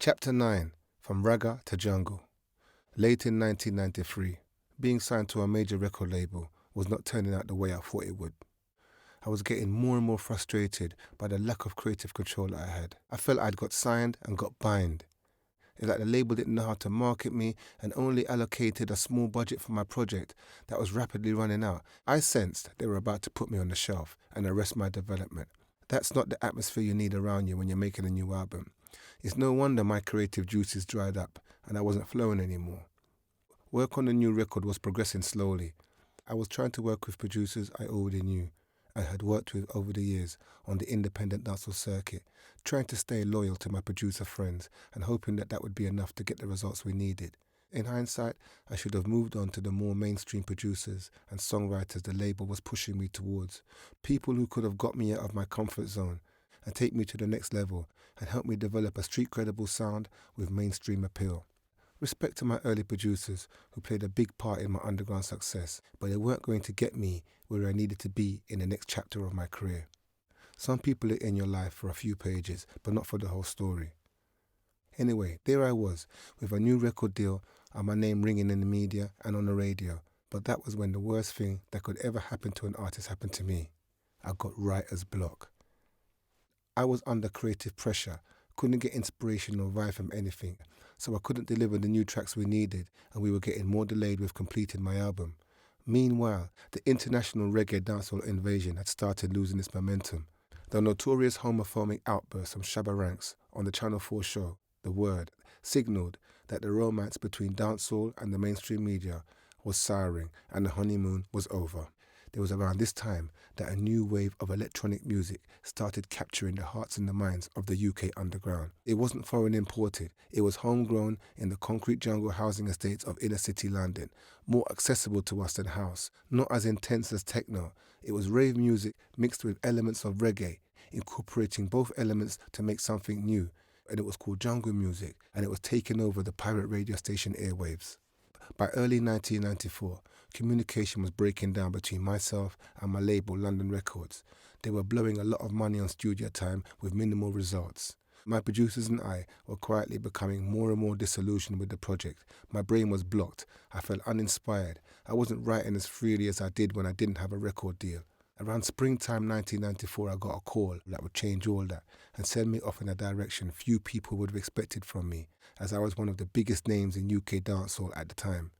Chapter 9, From Ragga to Jungle. Late in 1993, being signed to a major record label was not turning out the way I thought it would. I was getting more and more frustrated by the lack of creative control that I had. I felt I'd got signed and got bind. It's like the label didn't know how to market me and only allocated a small budget for my project that was rapidly running out. I sensed they were about to put me on the shelf and arrest my development. That's not the atmosphere you need around you when you're making a new album. It's no wonder my creative juices dried up and I wasn't flowing anymore. Work on the new record was progressing slowly. I was trying to work with producers I already knew and had worked with over the years on the independent dancehall circuit, trying to stay loyal to my producer friends and hoping that would be enough to get the results we needed. In hindsight, I should have moved on to the more mainstream producers and songwriters the label was pushing me towards, people who could have got me out of my comfort zone and take me to the next level and help me develop a street-credible sound with mainstream appeal. Respect to my early producers who played a big part in my underground success, but they weren't going to get me where I needed to be in the next chapter of my career. Some people are in your life for a few pages, but not for the whole story. Anyway, there I was, with a new record deal and my name ringing in the media and on the radio, but that was when the worst thing that could ever happen to an artist happened to me. I got writer's block. I was under creative pressure, couldn't get inspiration or vibe from anything, so I couldn't deliver the new tracks we needed and we were getting more delayed with completing my album. Meanwhile, the international reggae dancehall invasion had started losing its momentum. The notorious homophobic outburst from Shabba Ranks on the Channel 4 show, The Word, signalled that the romance between dancehall and the mainstream media was souring and the honeymoon was over. It was around this time that a new wave of electronic music started capturing the hearts and the minds of the UK underground. It wasn't foreign imported, it was homegrown in the concrete jungle housing estates of inner city London, more accessible to us than house, not as intense as techno. It was rave music mixed with elements of reggae, incorporating both elements to make something new, and it was called jungle music, and it was taking over the pirate radio station airwaves. By early 1994, communication was breaking down between myself and my label London Records. They were blowing a lot of money on studio time with minimal results. My producers and I were quietly becoming more and more disillusioned with the project. My brain was blocked. I felt uninspired. I wasn't writing as freely as I did when I didn't have a record deal. Around springtime 1994, I got a call that would change all that and send me off in a direction few people would have expected from me, as I was one of the biggest names in UK dancehall at the time.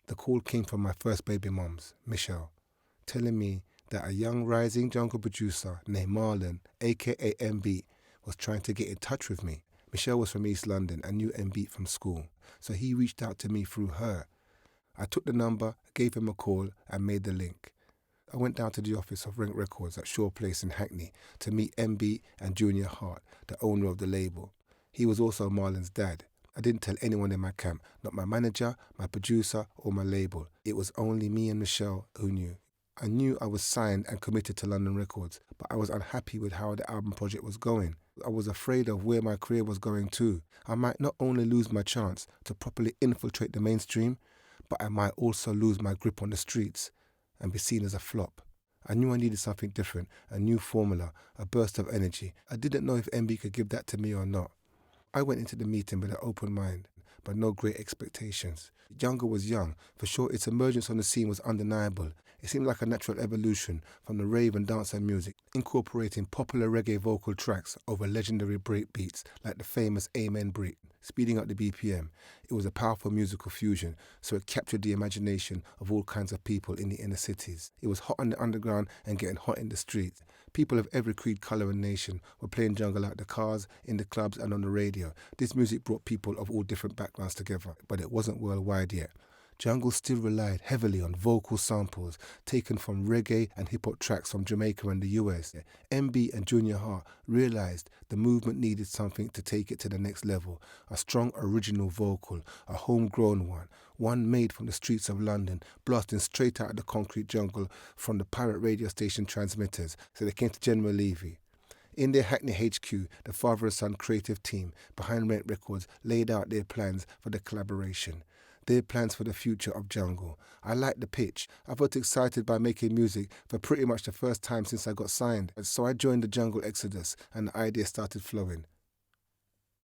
The call came from my first baby mums, Michelle, telling me that a young rising jungle producer named Marlon, aka M-Beat, was trying to get in touch with me. Michelle was from East London and knew M-Beat from school, so he reached out to me through her. I took the number, gave him a call and made the link. I went down to the office of Rank Records at Shaw Place in Hackney to meet M-Beat and Junior Hart, the owner of the label. He was also Marlon's dad. I didn't tell anyone in my camp, not my manager, my producer, or my label. It was only me and Michelle who knew. I knew I was signed and committed to London Records, but I was unhappy with how the album project was going. I was afraid of where my career was going too. I might not only lose my chance to properly infiltrate the mainstream, but I might also lose my grip on the streets and be seen as a flop. I knew I needed something different, a new formula, a burst of energy. I didn't know if MB could give that to me or not. I went into the meeting with an open mind, but no great expectations. Jungle was young. For sure, its emergence on the scene was undeniable. It seemed like a natural evolution from the rave and dancehall music, incorporating popular reggae vocal tracks over legendary break beats like the famous Amen break, speeding up the BPM. It was a powerful musical fusion, so it captured the imagination of all kinds of people in the inner cities. It was hot on the underground and getting hot in the streets. People of every creed, colour and nation were playing jungle out the cars, in the clubs and on the radio. This music brought people of all different backgrounds together, but it wasn't worldwide yet. Jungle still relied heavily on vocal samples taken from reggae and hip-hop tracks from Jamaica and the US. MB and Junior Hart realised the movement needed something to take it to the next level, a strong original vocal, a homegrown one made from the streets of London, blasting straight out of the concrete jungle from the pirate radio station transmitters, so they came to General Levy. In their Hackney HQ, the father and son creative team behind Rent Records laid out their plans for the collaboration. Their plans for the future of jungle. I liked the pitch. I felt excited by making music for pretty much the first time since I got signed. So I joined the jungle exodus and the idea started flowing.